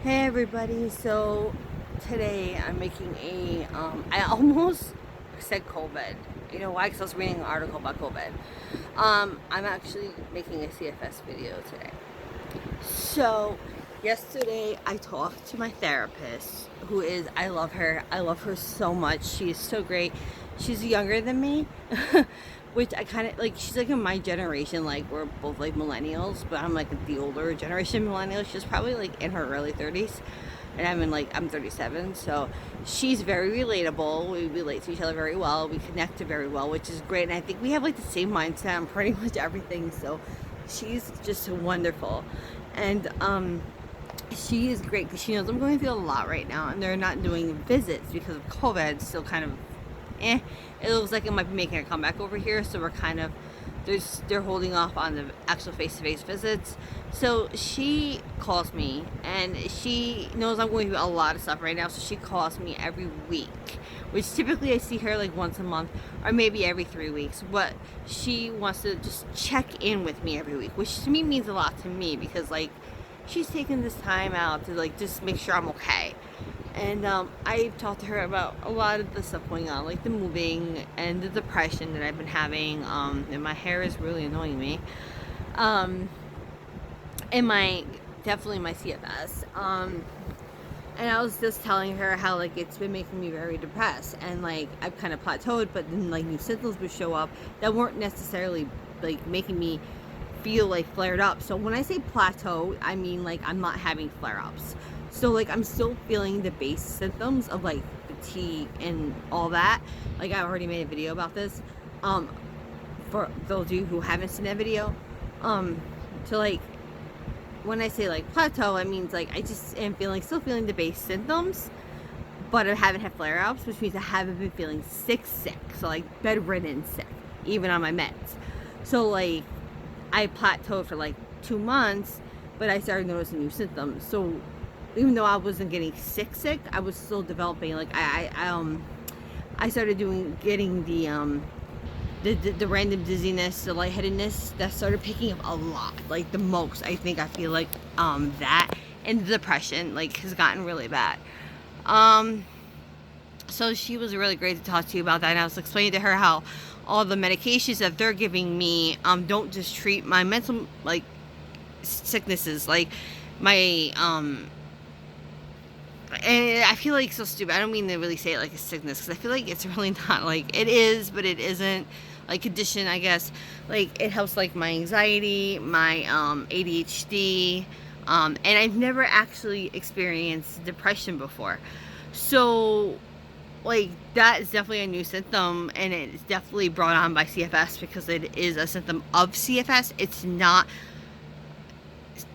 Hey everybody, so today I'm making I almost said COVID. You know why? Because I was reading an article about COVID. I'm actually making a CFS video today. So, yesterday I talked to my therapist, who is, I love her so much. She is so great. She's younger than me, which I kind of like. She's like in my generation, like we're both like millennials, but I'm like the older generation millennial. She's probably like in her early 30s, and I'm 37, so she's very relatable. We relate to each other very well. We connect very well, which is great. And I think we have like the same mindset on pretty much everything. So she's just wonderful, and she is great because she knows I'm going through a lot right now, and they're not doing visits because of COVID. It's still kind of eh. It looks like it might be making a comeback over here, so we're kind of they're holding off on the actual face-to-face visits. So she calls me, and she knows I'm going through a lot of stuff right now, so she calls me every week, which typically I see her like once a month or maybe every 3 weeks, but she wants to just check in with me every week, which to me means a lot to me because like she's taking this time out to like just make sure I'm okay. And I talked to her about a lot of the stuff going on, like the moving and the depression that I've been having. And my hair is really annoying me. Um, and definitely my CFS. And I was just telling her how like it's been making me very depressed, and like I've kind of plateaued, but then like new symptoms would show up that weren't necessarily like making me feel like flared up. So when I say plateau, I mean like I'm not having flare ups. So like I'm still feeling the base symptoms of like fatigue and all that. Like I already made a video about this. For those of you who haven't seen that video, so like when I say like plateau, it means like I just am still feeling the base symptoms, but I haven't had flare ups, which means I haven't been feeling sick. So like bedridden sick, even on my meds. So like I plateaued for like 2 months, but I started noticing new symptoms. So even though I wasn't getting sick, I was still developing. Like I started getting the random dizziness, the lightheadedness that started picking up a lot. Like the most, I think I feel like that, and the depression like has gotten really bad. So she was really great to talk to you about that, and I was explaining to her how all the medications that they're giving me don't just treat my mental like sicknesses, like my and I feel like so stupid. I don't mean to really say it like a sickness because I feel like it's really not. Like it is, but it isn't. Like condition, I guess. Like it helps like my anxiety, my ADHD, and I've never actually experienced depression before. So like that is definitely a new symptom, and it's definitely brought on by CFS because it is a symptom of CFS. It's not.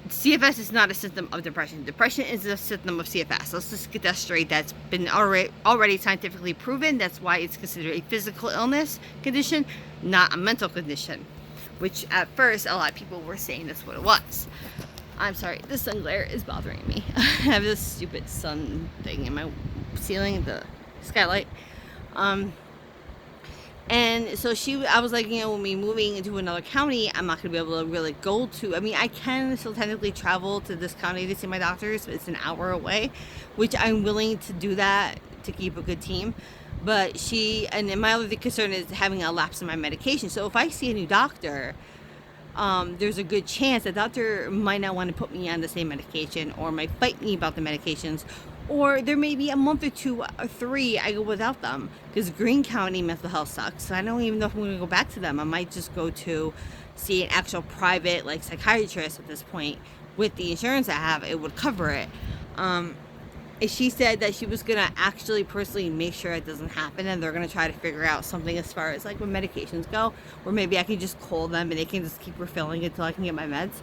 CFS is not a symptom of depression. Depression is a symptom of CFS. Let's just get that straight. That's been already scientifically proven. That's why it's considered a physical illness condition, not a mental condition, which at first a lot of people were saying that's what it was. I'm sorry, the sun glare is bothering me. I have this stupid sun thing in my ceiling, the skylight. And so I was like, when we moving into another county, I'm not going to be able to really go to, I mean, I can still technically travel to this county to see my doctors, but it's an hour away, which I'm willing to do that to keep a good team. But and then my other concern is having a lapse in my medication. So if I see a new doctor, there's a good chance the doctor might not want to put me on the same medication or might fight me about the medications. Or there may be a month or 2 or 3 I go without them because Greene County mental health sucks. So I don't even know if I'm going to go back to them. I might just go to see an actual private like psychiatrist at this point. With the insurance I have, it would cover it. And she said that she was going to actually personally make sure it doesn't happen, and they're going to try to figure out something as far as like when medications go, or maybe I can just call them and they can just keep refilling until I can get my meds.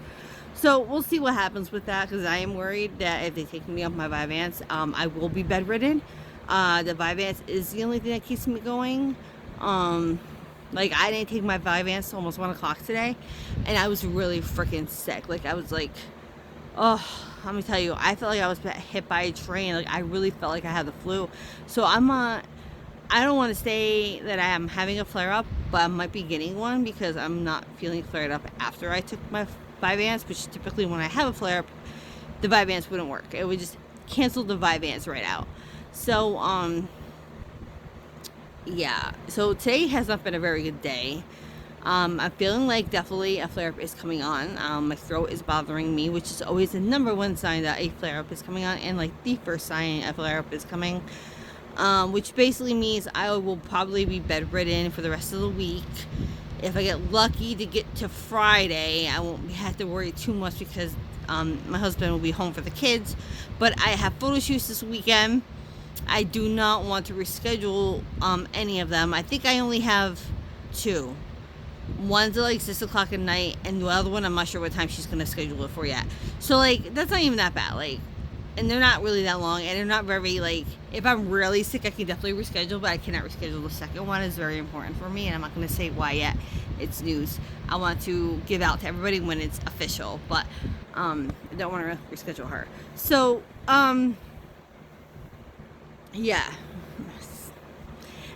So we'll see what happens with that, because I am worried that if they take me off my Vyvanse, I will be bedridden. The Vyvanse is the only thing that keeps me going. Like I didn't take my Vyvanse till almost 1 o'clock today, and I was really freaking sick. Like I was like, oh, let me tell you, I felt like I was hit by a train. Like I really felt like I had the flu. So I don't want to say that I am having a flare up, but I might be getting one because I'm not feeling flared up after I took my Vyvanse, which typically when I have a flare up, the Vyvanse wouldn't work. It would just cancel the Vyvanse right out. So, yeah. So today has not been a very good day. I'm feeling like definitely a flare-up is coming on. My throat is bothering me, which is always the number one sign that a flare-up is coming on, and like the first sign a flare-up is coming. Which basically means I will probably be bedridden for the rest of the week. If I get lucky to get to Friday, I won't have to worry too much because my husband will be home for the kids. But I have photo shoots this weekend. I do not want to reschedule any of them. I think I only have 2. One's at like 6 o'clock at night, and the other one I'm not sure what time she's gonna schedule it for yet. So like that's not even that bad. Like, and they're not really that long, and they're not very like. If I'm really sick, I can definitely reschedule, but I cannot reschedule the second one. It's very important for me, and I'm not gonna say why yet. It's news. I want to give out to everybody when it's official, but I don't want to reschedule her. So yeah.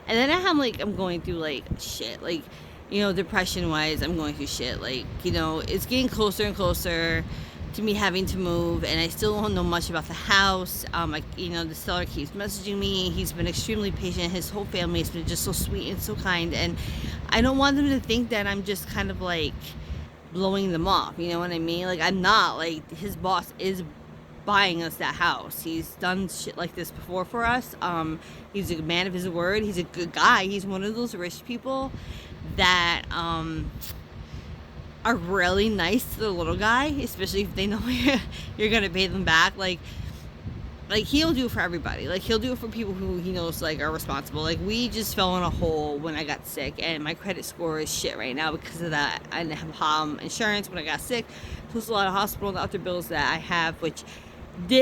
And then I'm going through like shit, like, you know, depression wise, I'm going through shit. Like, you know, it's getting closer and closer to me having to move, and I still don't know much about the house. Like, you know, the seller keeps messaging me. He's been extremely patient. His whole family has been just so sweet and so kind, and I don't want them to think that I'm just kind of like blowing them off. You know what I mean? Like, I'm not. Like, his boss is buying us that house. He's done shit like this before for us. He's a man of his word. He's a good guy. He's one of those rich people that are really nice to the little guy, especially if they know you're gonna pay them back. Like he'll do it for everybody. Like, he'll do it for people who he knows like are responsible. Like, we just fell in a hole when I got sick, and my credit score is shit right now because of that. I didn't have insurance when I got sick, so there's a lot of hospital and other bills that I have, which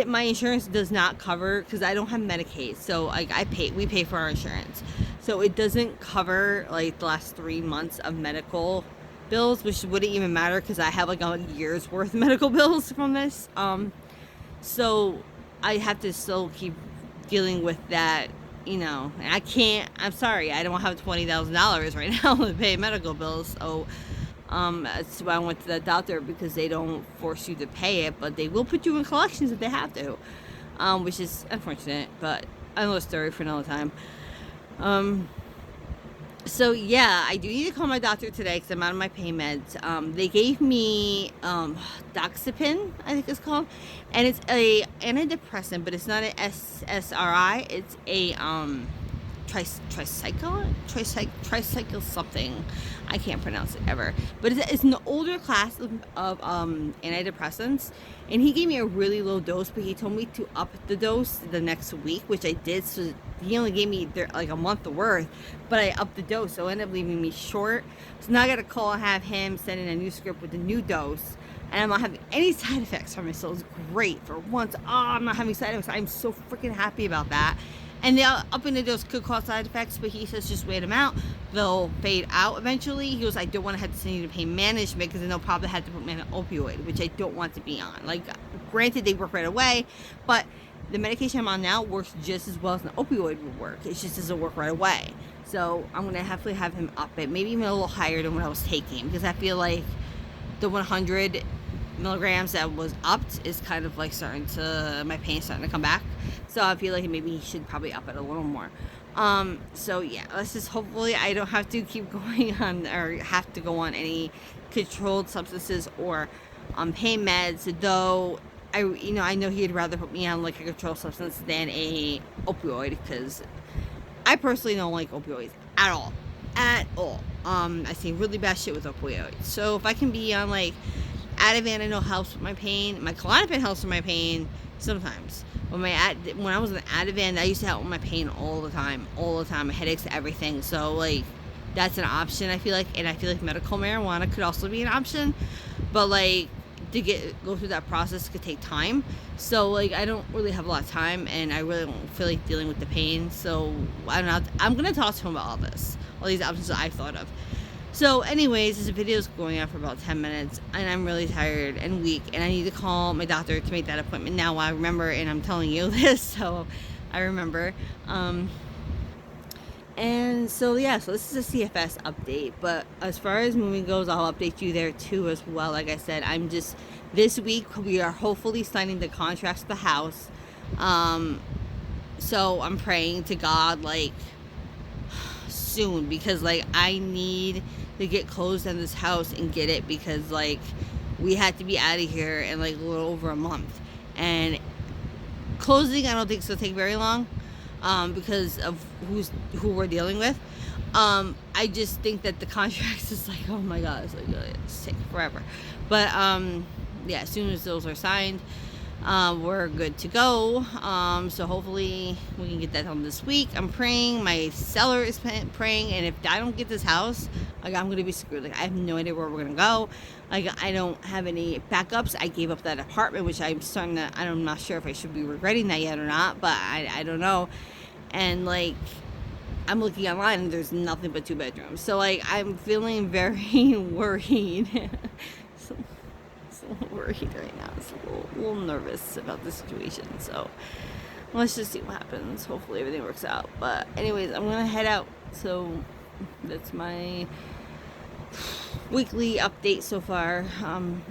my insurance does not cover because I don't have Medicaid. So like we pay for our insurance, so it doesn't cover like the last 3 months of medical bills, which wouldn't even matter because I have like a year's worth of medical bills from this. So I have to still keep dealing with that, you know. And I can't. I'm sorry, I don't have $20,000 right now to pay medical bills. So that's why I went to the doctor, because they don't force you to pay it, but they will put you in collections if they have to, which is unfortunate. But another story for another time. So yeah, I do need to call my doctor today because I'm out of my pain meds. They gave me Doxepin, I think it's called, and it's a antidepressant, but it's not an SSRI. It's a tricycle something. I can't pronounce it ever, but it's an older class of antidepressants, and he gave me a really low dose, but he told me to up the dose the next week, which I did. So he only gave me like a month worth, but I upped the dose, so it ended up leaving me short. So now I gotta call and have him send in a new script with the new dose, and I'm not having any side effects from it, so it's great for once. I'm not having side effects. I'm so freaking happy about that. And the upping the dose could cause side effects, but he says just wait them out. They'll fade out eventually. He goes, I don't want to have to send you to pain management because then they'll probably have to put me on an opioid, which I don't want to be on. Like, granted, they work right away, but the medication I'm on now works just as well as an opioid would work. It just doesn't work right away. So I'm going to have to have him up it, maybe even a little higher than what I was taking, because I feel like the 100 milligrams that was upped is kind of like my pain's starting to come back. So I feel like maybe he should probably up it a little more. So yeah, let's just hopefully I don't have to keep going on or have to go on any controlled substances or pain meds, though I know he'd rather put me on like a controlled substance than a opioid, because I personally don't like opioids at all. I see really bad shit with opioids. So if I can be on like Ativan, I know helps with my pain. My Klonopin helps with my pain sometimes. When I was on Ativan, that used to help with my pain all the time, my headaches, everything. So like that's an option, I feel like, and I feel like medical marijuana could also be an option, but like to go through that process could take time. So like I don't really have a lot of time, and I really don't feel like dealing with the pain. So I'm gonna talk to him about all these options that I've thought of. So anyways, this video is going on for about 10 minutes, and I'm really tired and weak, and I need to call my doctor to make that appointment now. I remember, and I'm telling you this, so I remember. And so yeah, so this is a CFS update, but as far as moving goes, I'll update you there too as well. Like I said, I'm just This week we are hopefully signing the contracts to the house. So I'm praying to God, like, soon, because like I need to get closed on this house and get it, because like we had to be out of here in like a little over a month, and closing I don't think it's gonna take very long, because of who we're dealing with. I just think that the contracts is like, oh my god, it's like it's taking forever. But yeah, as soon as those are signed, we're good to go. So hopefully we can get that done this week. I'm praying. My seller is praying, and if I don't get this house, like, I'm gonna be screwed. Like, I have no idea where we're gonna go. Like, I don't have any backups. I gave up that apartment, which I'm not sure if I should be regretting that yet or not, but I don't know. And like, I'm looking online and there's nothing but 2 bedrooms. So like, I'm feeling very worried. so, so worried right now. It's a little nervous about the situation. So let's just see what happens. Hopefully everything works out. But anyways, I'm gonna head out. So that's my weekly update so far.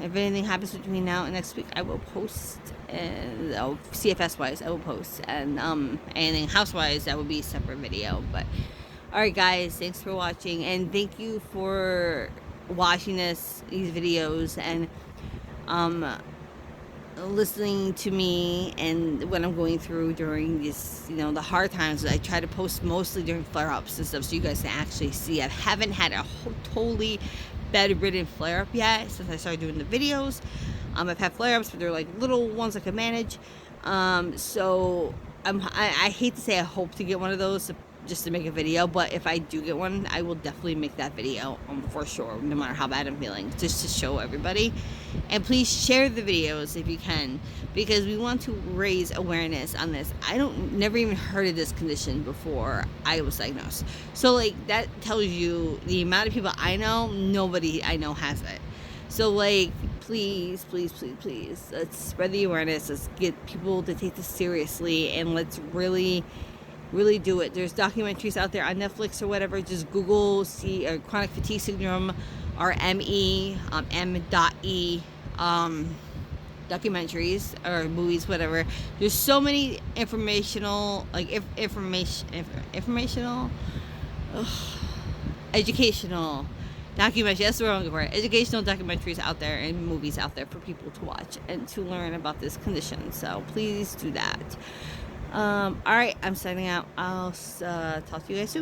If anything happens between now and next week, I will post. And CFS wise, I will post, and anything house wise, that will be a separate video. But alright guys, thanks for watching, and thank you for watching these videos, and listening to me and what I'm going through during this, the hard times. I try to post mostly during flare-ups and stuff, so you guys can actually see. I haven't had a totally bedridden flare-up yet since I started doing the videos. I've had flare-ups, but they're like little ones I can manage. So I hate to say I hope to get one of those just to make a video, but if I do get one, I will definitely make that video for sure, no matter how bad I'm feeling, just to show everybody. And please share the videos if you can, because we want to raise awareness on this. Never even heard of this condition before I was diagnosed. So like, that tells you the amount of people I know, nobody I know has it. So like, please, please, please, please, let's spread the awareness. Let's get people to take this seriously, and let's really do it. There's documentaries out there on Netflix or whatever. Just Google, see chronic fatigue syndrome, or ME, M.E, documentaries or movies, whatever. There's so many informational, like educational documentaries. That's the wrong word. Educational documentaries out there and movies out there for people to watch and to learn about this condition. So please do that. Alright, I'm signing out. I'll talk to you guys soon.